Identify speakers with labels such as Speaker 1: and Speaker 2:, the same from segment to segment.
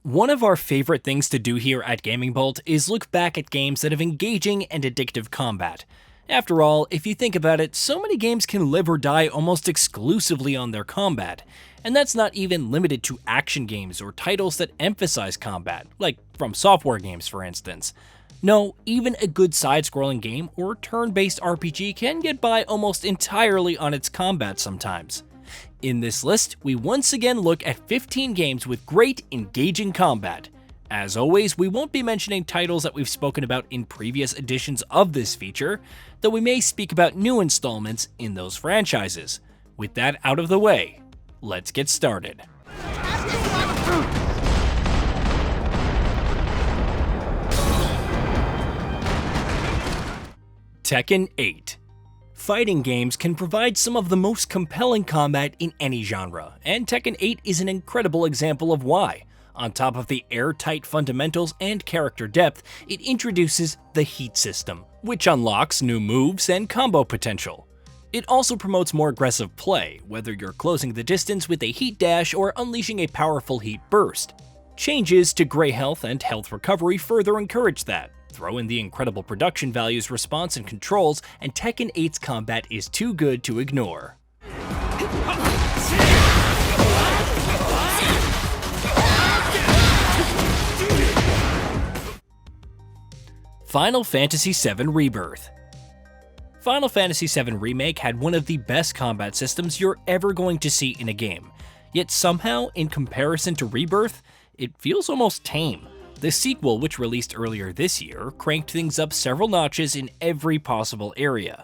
Speaker 1: One of our favorite things to do here at GamingBolt is look back at games that have engaging and addictive combat. After all, if you think about it, so many games can live or die almost exclusively on their combat. And that's not even limited to action games or titles that emphasize combat, like From Software games for instance. No, even a good side-scrolling game or turn-based RPG can get by almost entirely on its combat sometimes. In this list, we once again look at 15 games with great, engaging combat. As always, we won't be mentioning titles that we've spoken about in previous editions of this feature, though we may speak about new installments in those franchises. With that out of the way, let's get started. Tekken 8. Fighting games can provide some of the most compelling combat in any genre, and Tekken 8 is an incredible example of why. On top of the airtight fundamentals and character depth, it introduces the Heat system, which unlocks new moves and combo potential. It also promotes more aggressive play, whether you're closing the distance with a Heat Dash or unleashing a powerful Heat Burst. Changes to Gray Health and Health Recovery further encourage that. Throw in the incredible production values, response, and controls, and Tekken 8's combat is too good to ignore. Final Fantasy VII Rebirth. Final Fantasy VII Remake had one of the best combat systems you're ever going to see in a game, yet somehow, in comparison to Rebirth, it feels almost tame. The sequel, which released earlier this year, cranked things up several notches in every possible area.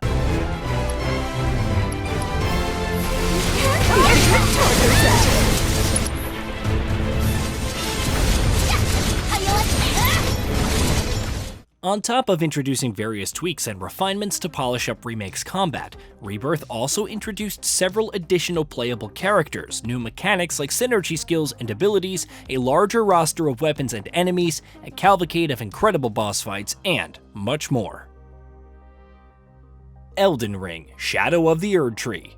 Speaker 1: On top of introducing various tweaks and refinements to polish up Remake's combat, Rebirth also introduced several additional playable characters, new mechanics like synergy skills and abilities, a larger roster of weapons and enemies, a cavalcade of incredible boss fights, and much more. Elden Ring: Shadow of the Erdtree.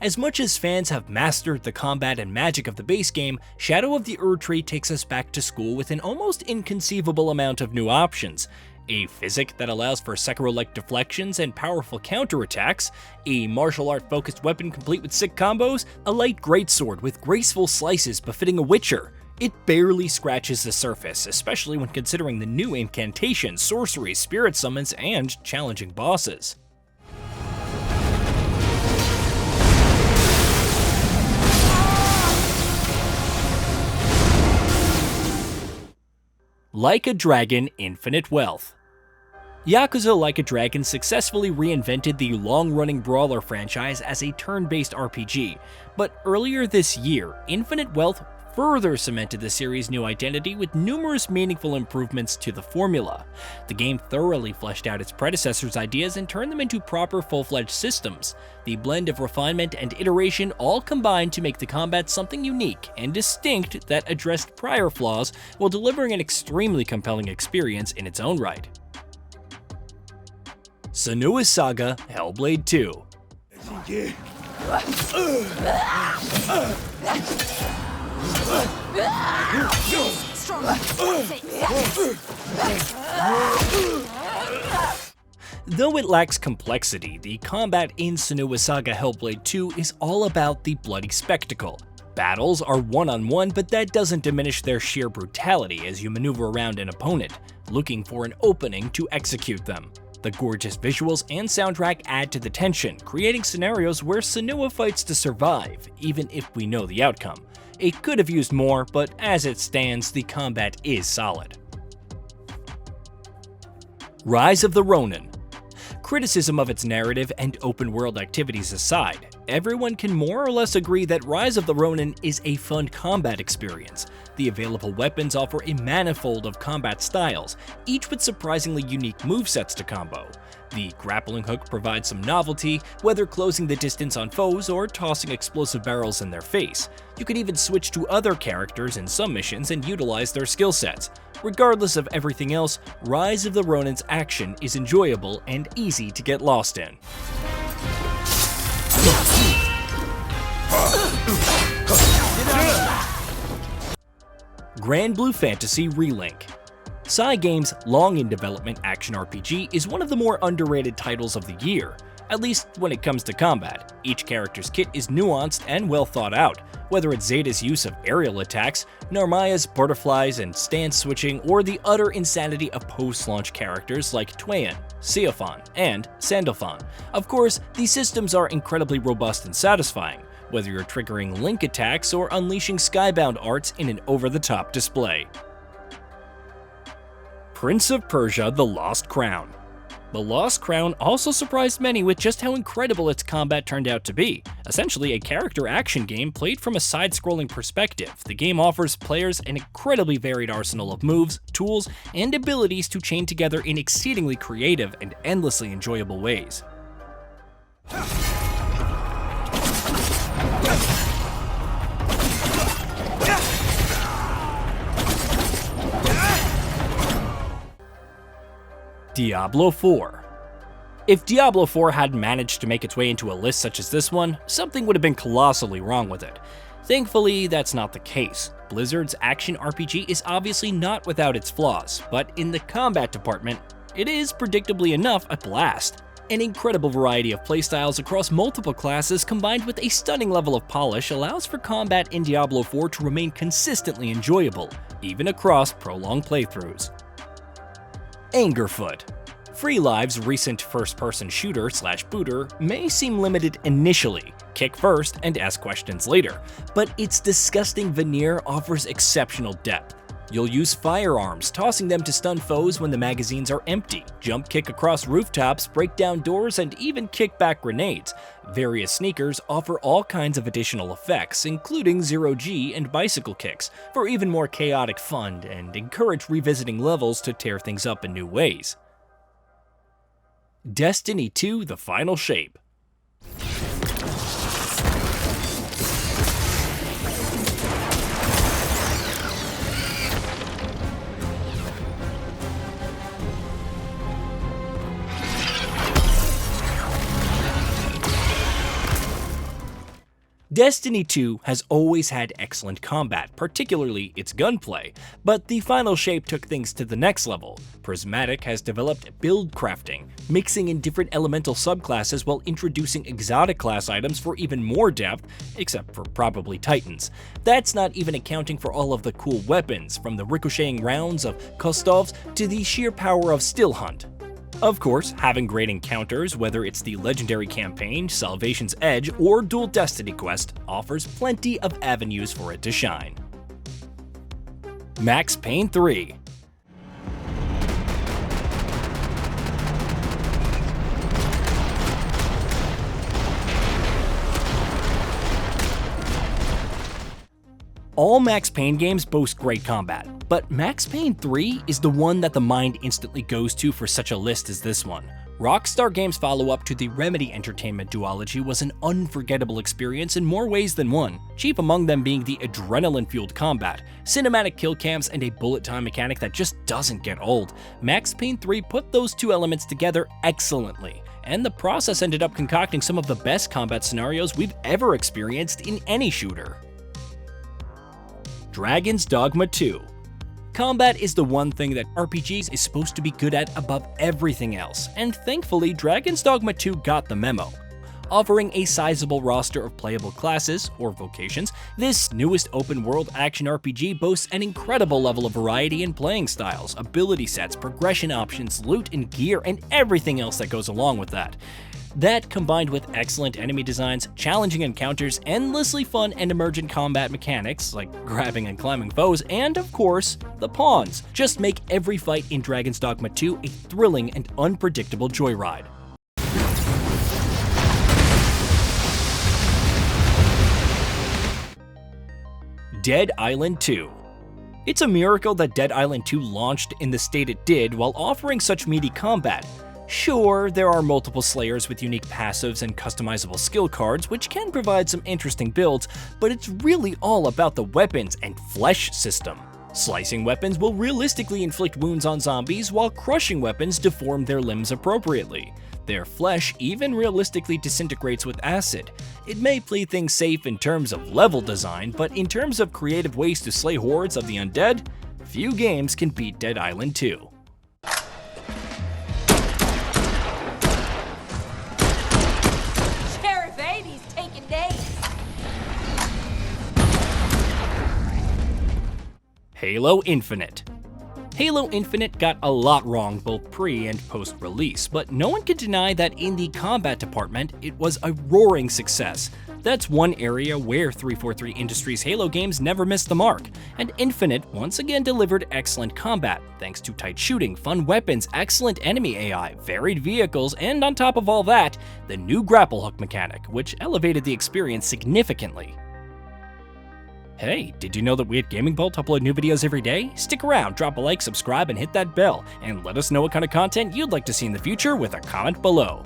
Speaker 1: As much as fans have mastered the combat and magic of the base game, Shadow of the Erdtree takes us back to school with an almost inconceivable amount of new options. A physic that allows for Sekiro-like deflections and powerful counterattacks, a martial art-focused weapon complete with sick combos, a light greatsword with graceful slices befitting a Witcher. It barely scratches the surface, especially when considering the new incantations, sorceries, spirit summons, and challenging bosses. Like a Dragon: Infinite Wealth. Yakuza Like a Dragon successfully reinvented the long-running brawler franchise as a turn-based RPG, but earlier this year, Infinite Wealth further cemented the series' new identity with numerous meaningful improvements to the formula. The game thoroughly fleshed out its predecessor's ideas and turned them into proper full-fledged systems. The blend of refinement and iteration all combined to make the combat something unique and distinct that addressed prior flaws while delivering an extremely compelling experience in its own right. Senua's Saga: Hellblade 2. Though it lacks complexity, the combat in Senua's Saga: Hellblade 2 is all about the bloody spectacle. Battles are one-on-one, but that doesn't diminish their sheer brutality as you maneuver around an opponent, looking for an opening to execute them. The gorgeous visuals and soundtrack add to the tension, creating scenarios where Senua fights to survive, even if we know the outcome. It could have used more, but as it stands, the combat is solid. Rise of the Ronin. Criticism of its narrative and open-world activities aside, everyone can more or less agree that Rise of the Ronin is a fun combat experience. The available weapons offer a manifold of combat styles, each with surprisingly unique movesets to combo. The grappling hook provides some novelty, whether closing the distance on foes or tossing explosive barrels in their face. You can even switch to other characters in some missions and utilize their skill sets. Regardless of everything else, Rise of the Ronin's action is enjoyable and easy to get lost in. Grand Blue Fantasy Relink. Cygames' long-in-development action RPG is one of the more underrated titles of the year, at least when it comes to combat. Each character's kit is nuanced and well thought out, whether it's Zeta's use of aerial attacks, Narmaya's butterflies and stance switching, or the utter insanity of post-launch characters like Twayan, Seophon, and Sandalphon. Of course, these systems are incredibly robust and satisfying, whether you're triggering link attacks or unleashing skybound arts in an over-the-top display. Prince of Persia: The Lost Crown. The Lost Crown also surprised many with just how incredible its combat turned out to be. Essentially a character action game played from a side-scrolling perspective, the game offers players an incredibly varied arsenal of moves, tools, and abilities to chain together in exceedingly creative and endlessly enjoyable ways. Diablo 4. If Diablo 4 had managed to make its way into a list such as this one, something would have been colossally wrong with it. Thankfully, that's not the case. Blizzard's action RPG is obviously not without its flaws, but in the combat department, it is predictably enough a blast. An incredible variety of playstyles across multiple classes combined with a stunning level of polish allows for combat in Diablo 4 to remain consistently enjoyable, even across prolonged playthroughs. Angerfoot. FreeLive's recent first-person shooter/booter may seem limited initially, kick first and ask questions later, but its disgusting veneer offers exceptional depth. You'll use firearms, tossing them to stun foes when the magazines are empty, jump kick across rooftops, break down doors, and even kick back grenades. Various sneakers offer all kinds of additional effects, including zero-G and bicycle kicks, for even more chaotic fun and encourage revisiting levels to tear things up in new ways. Destiny 2: The Final Shape. Destiny 2 has always had excellent combat, particularly its gunplay, but the Final Shape took things to the next level. Prismatic has developed build crafting, mixing in different elemental subclasses while introducing exotic class items for even more depth, except for probably Titans. That's not even accounting for all of the cool weapons, from the ricocheting rounds of Kostovs to the sheer power of Still Hunt. Of course, having great encounters, whether it's the Legendary Campaign, Salvation's Edge, or Dual Destiny Quest, offers plenty of avenues for it to shine. Max Payne 3. All Max Payne games boast great combat, but Max Payne 3 is the one that the mind instantly goes to for such a list as this one. Rockstar Games' follow-up to the Remedy Entertainment duology was an unforgettable experience in more ways than one, chief among them being the adrenaline-fueled combat, cinematic kill cams, and a bullet time mechanic that just doesn't get old. Max Payne 3 put those two elements together excellently, and the process ended up concocting some of the best combat scenarios we've ever experienced in any shooter. Dragon's Dogma 2. Combat is the one thing that RPGs is supposed to be good at above everything else, and thankfully Dragon's Dogma 2 got the memo. Offering a sizable roster of playable classes, or vocations, this newest open-world action RPG boasts an incredible level of variety in playing styles, ability sets, progression options, loot and gear, and everything else that goes along with that. That, combined with excellent enemy designs, challenging encounters, endlessly fun and emergent combat mechanics, like grabbing and climbing foes, and of course, the pawns, just make every fight in Dragon's Dogma 2 a thrilling and unpredictable joyride. Dead Island 2. It's a miracle that Dead Island 2 launched in the state it did while offering such meaty combat. Sure, there are multiple slayers with unique passives and customizable skill cards, which can provide some interesting builds, but it's really all about the weapons and flesh system. Slicing weapons will realistically inflict wounds on zombies, while crushing weapons deform their limbs appropriately. Their flesh even realistically disintegrates with acid. It may play things safe in terms of level design, but in terms of creative ways to slay hordes of the undead, few games can beat Dead Island 2.
Speaker 2: Sheriff Amy's taking names.
Speaker 1: Halo Infinite. Halo Infinite got a lot wrong both pre- and post-release, but no one can deny that in the combat department, it was a roaring success. That's one area where 343 Industries' Halo games never missed the mark, and Infinite once again delivered excellent combat, thanks to tight shooting, fun weapons, excellent enemy AI, varied vehicles, and on top of all that, the new grapple hook mechanic, which elevated the experience significantly. Hey, did you know that we at GamingBolt upload new videos every day? Stick around, drop a like, subscribe, and hit that bell, and let us know what kind of content you'd like to see in the future with a comment below.